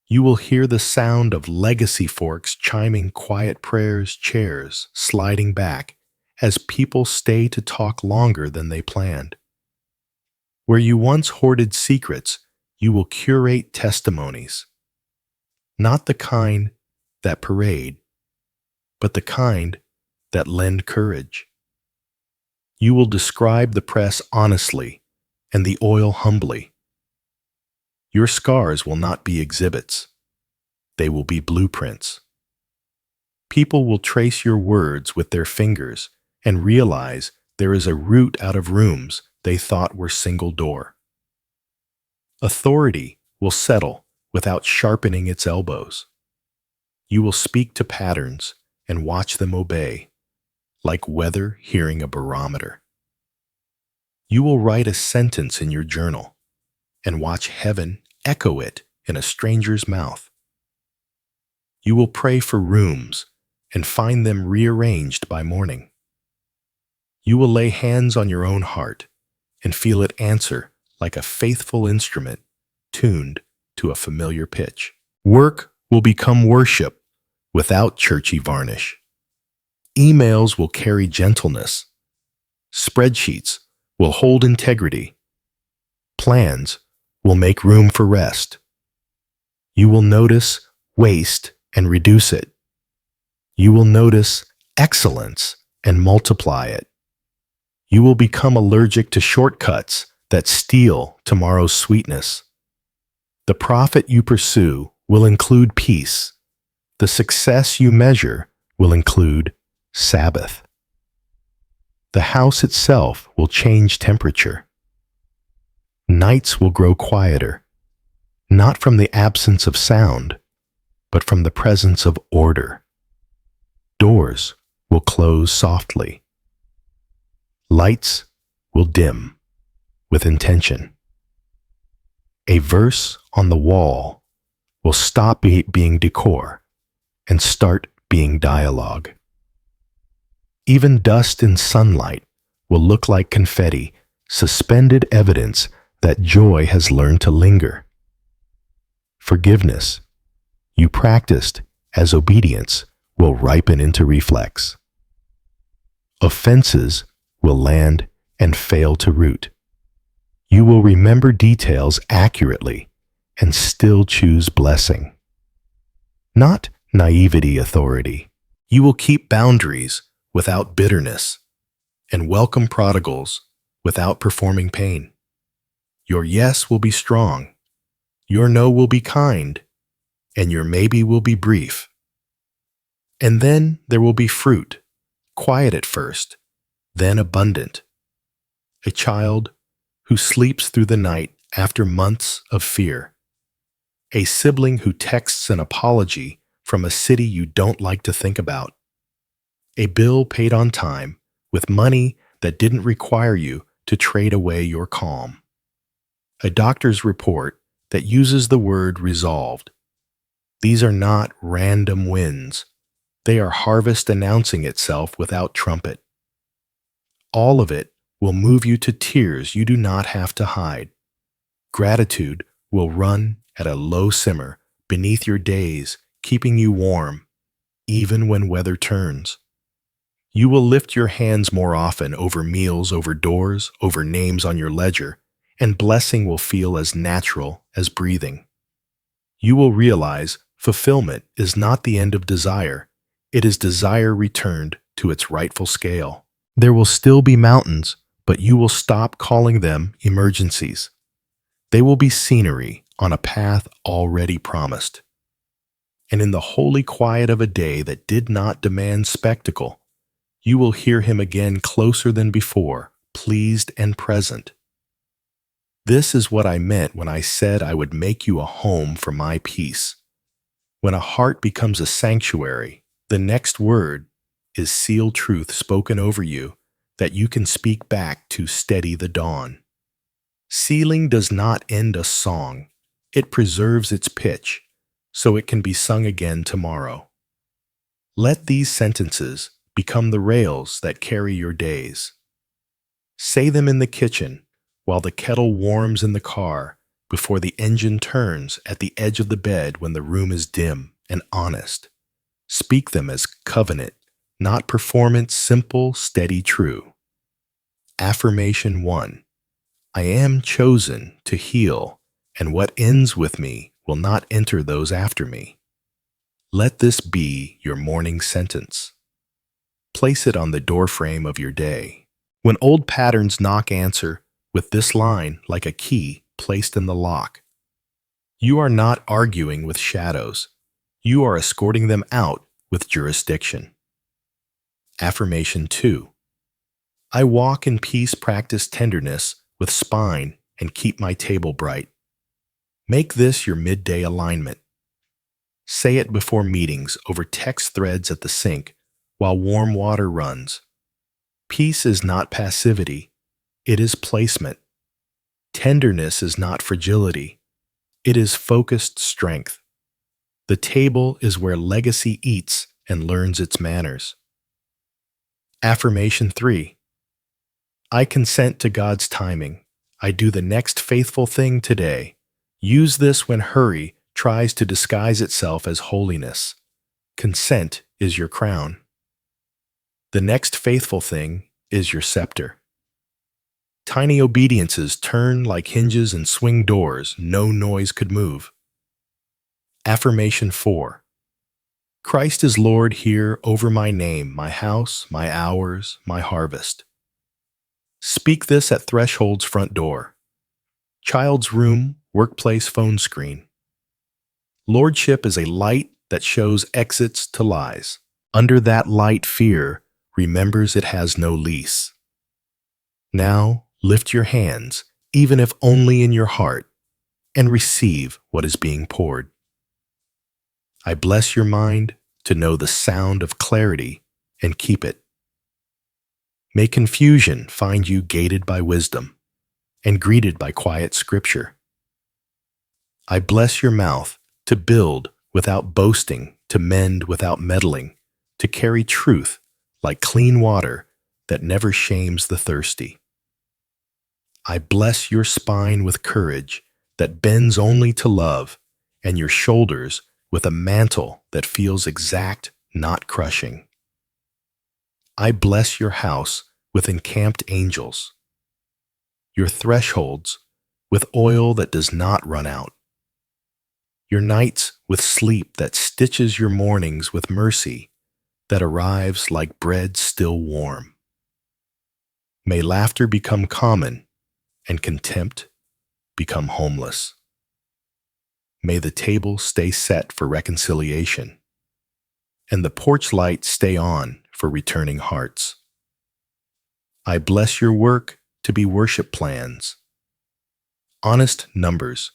You will hear the sound of legacy forks chiming quiet prayers, chairs sliding back as people stay to talk longer than they planned. Where you once hoarded secrets, you will curate testimonies. Not the kind that parade, but the kind that lend courage. You will describe the press honestly and the oil humbly. Your scars will not be exhibits. They will be blueprints. People will trace your words with their fingers and realize there is a route out of rooms they thought were single door. Authority will settle without sharpening its elbows. You will speak to patterns and watch them obey, like weather hearing a barometer. You will write a sentence in your journal and watch heaven echo it in a stranger's mouth. You will pray for rooms and find them rearranged by morning. You will lay hands on your own heart and feel it answer like a faithful instrument. tuned to a familiar pitch. Work will become worship without churchy varnish. Emails will carry gentleness. Spreadsheets will hold integrity. Plans will make room for rest. You will notice waste and reduce it. You will notice excellence and multiply it. You will become allergic to shortcuts that steal tomorrow's sweetness. The profit you pursue will include peace. The success you measure will include Sabbath. The house itself will change temperature. Nights will grow quieter, not from the absence of sound, but from the presence of order. Doors will close softly. Lights will dim with intention. A verse on the wall will stop being decor and start being dialogue. Even dust in sunlight will look like confetti, suspended evidence that joy has learned to linger. Forgiveness, you practiced as obedience, will ripen into reflex. Offenses will land and fail to root. You will remember details accurately and still choose blessing. Not naivety authority. You will keep boundaries without bitterness and welcome prodigals without performing pain. Your yes will be strong, your no will be kind, and your maybe will be brief. And then there will be fruit, quiet at first, then abundant. A child who sleeps through the night after months of fear. A sibling who texts an apology from a city you don't like to think about. A bill paid on time with money that didn't require you to trade away your calm. A doctor's report that uses the word resolved. These are not random wins. They are harvest announcing itself without trumpet. All of it will move you to tears you do not have to hide. Gratitude will run at a low simmer beneath your days, keeping you warm, even when weather turns. You will lift your hands more often over meals, over doors, over names on your ledger, and blessing will feel as natural as breathing. You will realize fulfillment is not the end of desire. It is desire returned to its rightful scale. There will still be mountains, but you will stop calling them emergencies. They will be scenery on a path already promised. And in the holy quiet of a day that did not demand spectacle, you will hear him again closer than before, pleased and present. This is what I meant when I said I would make you a home for my peace. When a heart becomes a sanctuary, the next word is sealed truth spoken over you that you can speak back to steady the dawn. Sealing does not end a song. It preserves its pitch, so it can be sung again tomorrow. Let these sentences become the rails that carry your days. Say them in the kitchen, while the kettle warms in the car, before the engine turns at the edge of the bed when the room is dim and honest. Speak them as covenant, not performance, simple, steady, true. Affirmation 1. I am chosen to heal, and what ends with me will not enter those after me. Let this be your morning sentence. Place it on the doorframe of your day. When old patterns knock, answer with this line like a key placed in the lock. You are not arguing with shadows. You are escorting them out with jurisdiction. Affirmation 2. I walk in peace, practice tenderness with spine, and keep my table bright. Make this your midday alignment. Say it before meetings, over text threads at the sink, while warm water runs. Peace is not passivity. It is placement. Tenderness is not fragility. It is focused strength. The table is where legacy eats and learns its manners. Affirmation 3. I consent to God's timing. I do the next faithful thing today. Use this when hurry tries to disguise itself as holiness. Consent is your crown. The next faithful thing is your scepter. Tiny obediences turn like hinges and swing doors no noise could move. Affirmation 4. Christ is Lord here over my name, my house, my hours, my harvest. Speak this at threshold's front door, child's room, workplace phone screen. Lordship is a light that shows exits to lies. Under that light, fear remembers it has no lease. Now, lift your hands, even if only in your heart, and receive what is being poured. I bless your mind to know the sound of clarity and keep it. May confusion find you gated by wisdom and greeted by quiet scripture. I bless your mouth to build without boasting, to mend without meddling, to carry truth like clean water that never shames the thirsty. I bless your spine with courage that bends only to love, and your shoulders with a mantle that feels exact, not crushing. I bless your house with encamped angels, your thresholds with oil that does not run out, your nights with sleep that stitches your mornings with mercy that arrives like bread still warm. May laughter become common and contempt become homeless. May the table stay set for reconciliation, and the porch light stay on for returning hearts. I bless your work to be worship plans, honest numbers,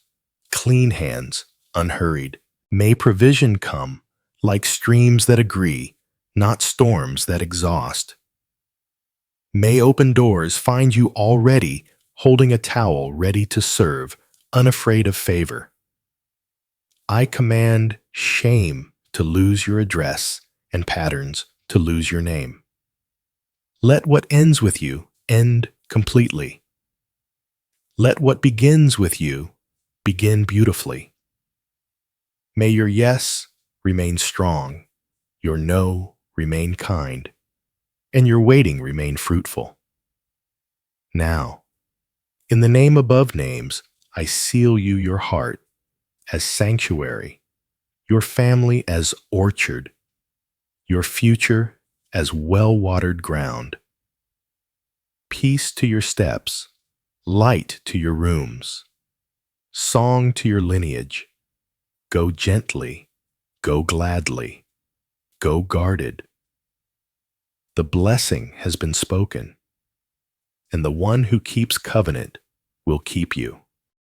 clean hands, unhurried. May provision come like streams that agree, not storms that exhaust. May open doors find you already holding a towel ready to serve, unafraid of favor. I command shame to lose your address and patterns to lose your name. Let what ends with you end completely. Let what begins with you begin beautifully. May your yes remain strong, your no remain kind, and your waiting remain fruitful. Now, in the name above names, I seal you your heart as sanctuary, your family as orchard, your future as well-watered ground. Peace to your steps, light to your rooms, song to your lineage. Go gently, go gladly, go guarded. The blessing has been spoken, and the one who keeps covenant will keep you.